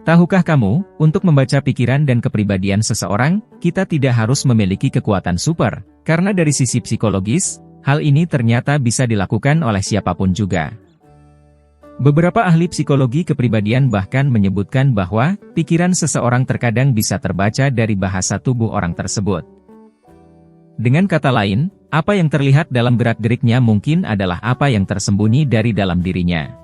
Tahukah kamu, untuk membaca pikiran dan kepribadian seseorang, kita tidak harus memiliki kekuatan super, karena dari sisi psikologis, hal ini ternyata bisa dilakukan oleh siapapun juga. Beberapa ahli psikologi kepribadian bahkan menyebutkan bahwa, pikiran seseorang terkadang bisa terbaca dari bahasa tubuh orang tersebut. Dengan kata lain, apa yang terlihat dalam gerak-geriknya mungkin adalah apa yang tersembunyi dari dalam dirinya.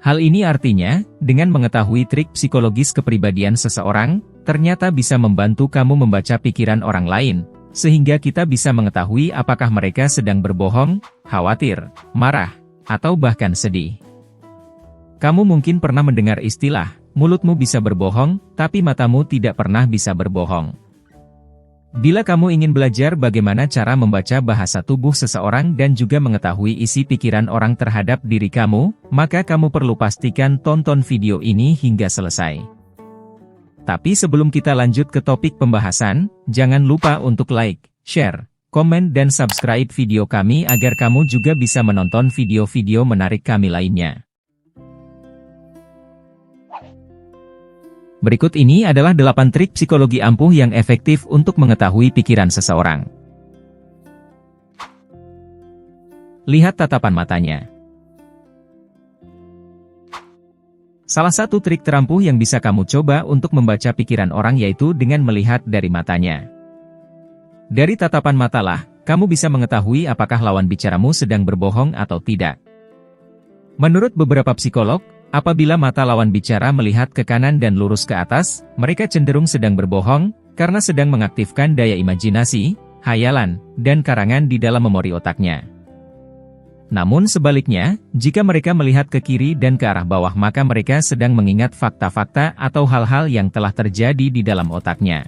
Hal ini artinya, dengan mengetahui trik psikologis kepribadian seseorang, ternyata bisa membantu kamu membaca pikiran orang lain, sehingga kita bisa mengetahui apakah mereka sedang berbohong, khawatir, marah, atau bahkan sedih. Kamu mungkin pernah mendengar istilah, mulutmu bisa berbohong, tapi matamu tidak pernah bisa berbohong. Bila kamu ingin belajar bagaimana cara membaca bahasa tubuh seseorang dan juga mengetahui isi pikiran orang terhadap diri kamu, maka kamu perlu pastikan tonton video ini hingga selesai. Tapi sebelum kita lanjut ke topik pembahasan, jangan lupa untuk like, share, komen dan subscribe video kami agar kamu juga bisa menonton video-video menarik kami lainnya. Berikut ini adalah 8 trik psikologi ampuh yang efektif untuk mengetahui pikiran seseorang. Lihat tatapan matanya. Salah satu trik terampuh yang bisa kamu coba untuk membaca pikiran orang yaitu dengan melihat dari matanya. Dari tatapan matalah, kamu bisa mengetahui apakah lawan bicaramu sedang berbohong atau tidak. Menurut beberapa psikolog, apabila mata lawan bicara melihat ke kanan dan lurus ke atas, mereka cenderung sedang berbohong, karena sedang mengaktifkan daya imajinasi, hayalan, dan karangan di dalam memori otaknya. Namun sebaliknya, jika mereka melihat ke kiri dan ke arah bawah maka mereka sedang mengingat fakta-fakta atau hal-hal yang telah terjadi di dalam otaknya.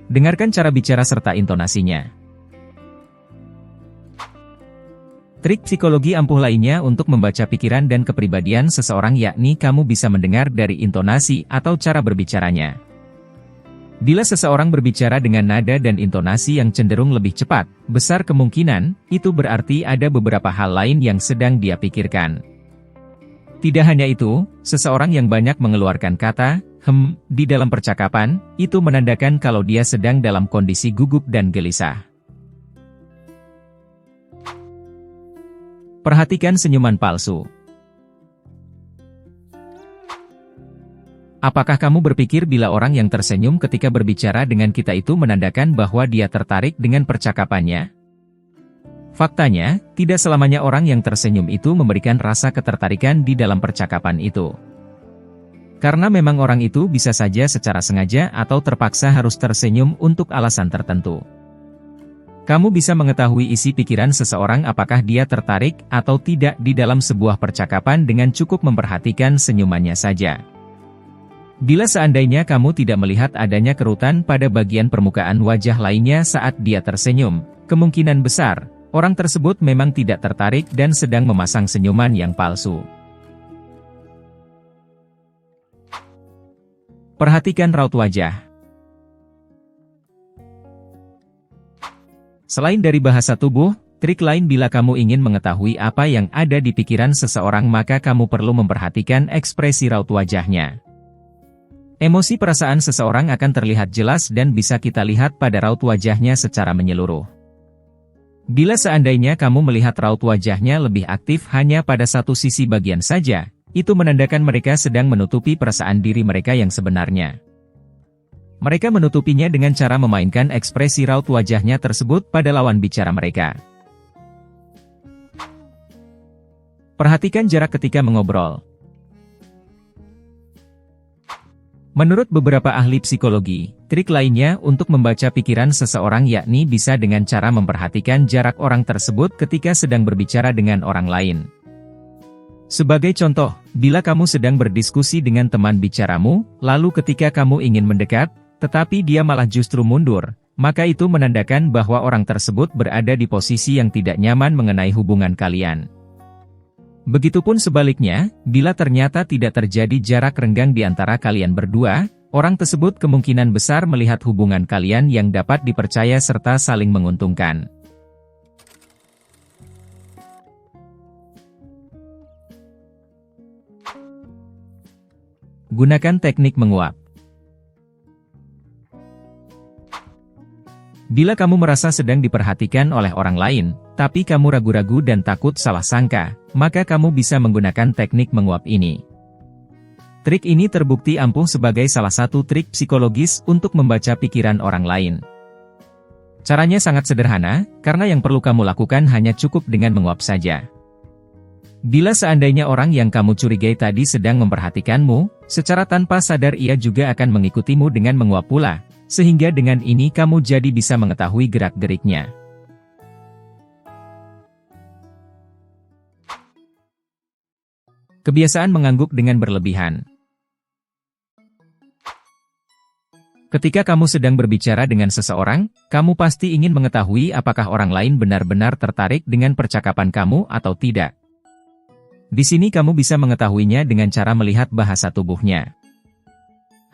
Dengarkan cara bicara serta intonasinya. Trik psikologi ampuh lainnya untuk membaca pikiran dan kepribadian seseorang yakni kamu bisa mendengar dari intonasi atau cara berbicaranya. Bila seseorang berbicara dengan nada dan intonasi yang cenderung lebih cepat, besar kemungkinan, itu berarti ada beberapa hal lain yang sedang dia pikirkan. Tidak hanya itu, seseorang yang banyak mengeluarkan kata, di dalam percakapan, itu menandakan kalau dia sedang dalam kondisi gugup dan gelisah. Perhatikan senyuman palsu. Apakah kamu berpikir bila orang yang tersenyum ketika berbicara dengan kita itu menandakan bahwa dia tertarik dengan percakapannya? Faktanya, tidak selamanya orang yang tersenyum itu memberikan rasa ketertarikan di dalam percakapan itu. Karena memang orang itu bisa saja secara sengaja atau terpaksa harus tersenyum untuk alasan tertentu. Kamu bisa mengetahui isi pikiran seseorang apakah dia tertarik atau tidak di dalam sebuah percakapan dengan cukup memperhatikan senyumannya saja. Bila seandainya kamu tidak melihat adanya kerutan pada bagian permukaan wajah lainnya saat dia tersenyum, kemungkinan besar, orang tersebut memang tidak tertarik dan sedang memasang senyuman yang palsu. Perhatikan raut wajah. Selain dari bahasa tubuh, trik lain bila kamu ingin mengetahui apa yang ada di pikiran seseorang maka kamu perlu memperhatikan ekspresi raut wajahnya. Emosi perasaan seseorang akan terlihat jelas dan bisa kita lihat pada raut wajahnya secara menyeluruh. Bila seandainya kamu melihat raut wajahnya lebih aktif hanya pada satu sisi bagian saja, itu menandakan mereka sedang menutupi perasaan diri mereka yang sebenarnya. Mereka menutupinya dengan cara memainkan ekspresi raut wajahnya tersebut pada lawan bicara mereka. Perhatikan jarak ketika mengobrol. Menurut beberapa ahli psikologi, trik lainnya untuk membaca pikiran seseorang yakni bisa dengan cara memperhatikan jarak orang tersebut ketika sedang berbicara dengan orang lain. Sebagai contoh, bila kamu sedang berdiskusi dengan teman bicaramu, lalu ketika kamu ingin mendekat, tetapi dia malah justru mundur, maka itu menandakan bahwa orang tersebut berada di posisi yang tidak nyaman mengenai hubungan kalian. Begitupun sebaliknya, bila ternyata tidak terjadi jarak renggang di antara kalian berdua, orang tersebut kemungkinan besar melihat hubungan kalian yang dapat dipercaya serta saling menguntungkan. Gunakan teknik menguap. Bila kamu merasa sedang diperhatikan oleh orang lain, tapi kamu ragu-ragu dan takut salah sangka, maka kamu bisa menggunakan teknik menguap ini. Trik ini terbukti ampuh sebagai salah satu trik psikologis untuk membaca pikiran orang lain. Caranya sangat sederhana, karena yang perlu kamu lakukan hanya cukup dengan menguap saja. Bila seandainya orang yang kamu curigai tadi sedang memperhatikanmu, secara tanpa sadar ia juga akan mengikutimu dengan menguap pula. Sehingga dengan ini kamu jadi bisa mengetahui gerak-geriknya. Kebiasaan mengangguk dengan berlebihan. Ketika kamu sedang berbicara dengan seseorang, kamu pasti ingin mengetahui apakah orang lain benar-benar tertarik dengan percakapan kamu atau tidak. Di sini kamu bisa mengetahuinya dengan cara melihat bahasa tubuhnya.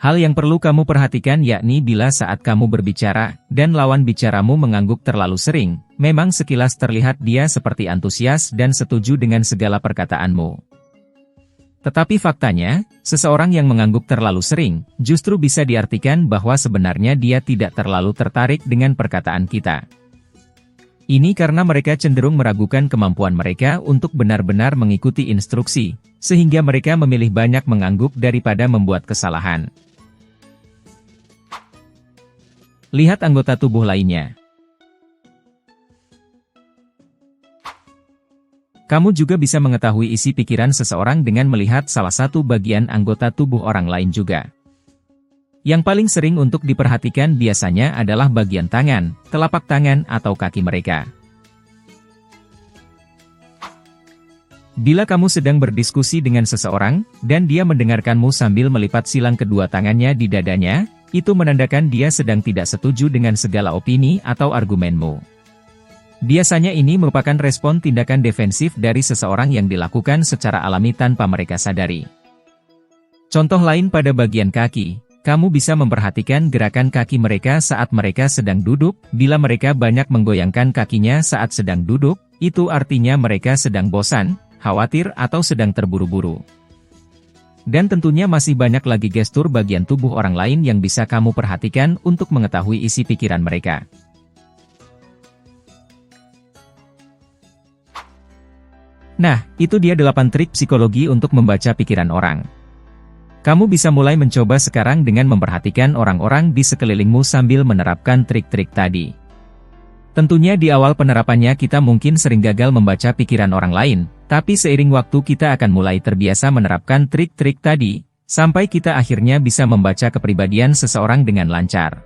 Hal yang perlu kamu perhatikan yakni bila saat kamu berbicara, dan lawan bicaramu mengangguk terlalu sering, memang sekilas terlihat dia seperti antusias dan setuju dengan segala perkataanmu. Tetapi faktanya, seseorang yang mengangguk terlalu sering, justru bisa diartikan bahwa sebenarnya dia tidak terlalu tertarik dengan perkataan kita. Ini karena mereka cenderung meragukan kemampuan mereka untuk benar-benar mengikuti instruksi, sehingga mereka memilih banyak mengangguk daripada membuat kesalahan. Lihat anggota tubuh lainnya. Kamu juga bisa mengetahui isi pikiran seseorang dengan melihat salah satu bagian anggota tubuh orang lain juga. Yang paling sering untuk diperhatikan biasanya adalah bagian tangan, telapak tangan atau kaki mereka. Bila kamu sedang berdiskusi dengan seseorang, dan dia mendengarkanmu sambil melipat silang kedua tangannya di dadanya, itu menandakan dia sedang tidak setuju dengan segala opini atau argumenmu. Biasanya ini merupakan respon tindakan defensif dari seseorang yang dilakukan secara alami tanpa mereka sadari. Contoh lain pada bagian kaki, kamu bisa memperhatikan gerakan kaki mereka saat mereka sedang duduk. Bila mereka banyak menggoyangkan kakinya saat sedang duduk, itu artinya mereka sedang bosan, khawatir atau sedang terburu-buru. Dan tentunya masih banyak lagi gestur bagian tubuh orang lain yang bisa kamu perhatikan untuk mengetahui isi pikiran mereka. Nah, itu dia 8 trik psikologi untuk membaca pikiran orang. Kamu bisa mulai mencoba sekarang dengan memperhatikan orang-orang di sekelilingmu sambil menerapkan trik-trik tadi. Tentunya di awal penerapannya kita mungkin sering gagal membaca pikiran orang lain, tapi seiring waktu kita akan mulai terbiasa menerapkan trik-trik tadi, sampai kita akhirnya bisa membaca kepribadian seseorang dengan lancar.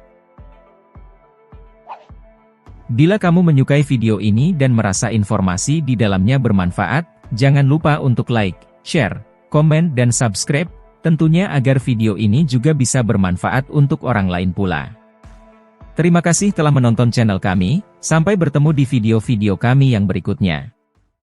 Bila kamu menyukai video ini dan merasa informasi di dalamnya bermanfaat, jangan lupa untuk like, share, komen dan subscribe, tentunya agar video ini juga bisa bermanfaat untuk orang lain pula. Terima kasih telah menonton channel kami, sampai bertemu di video-video kami yang berikutnya.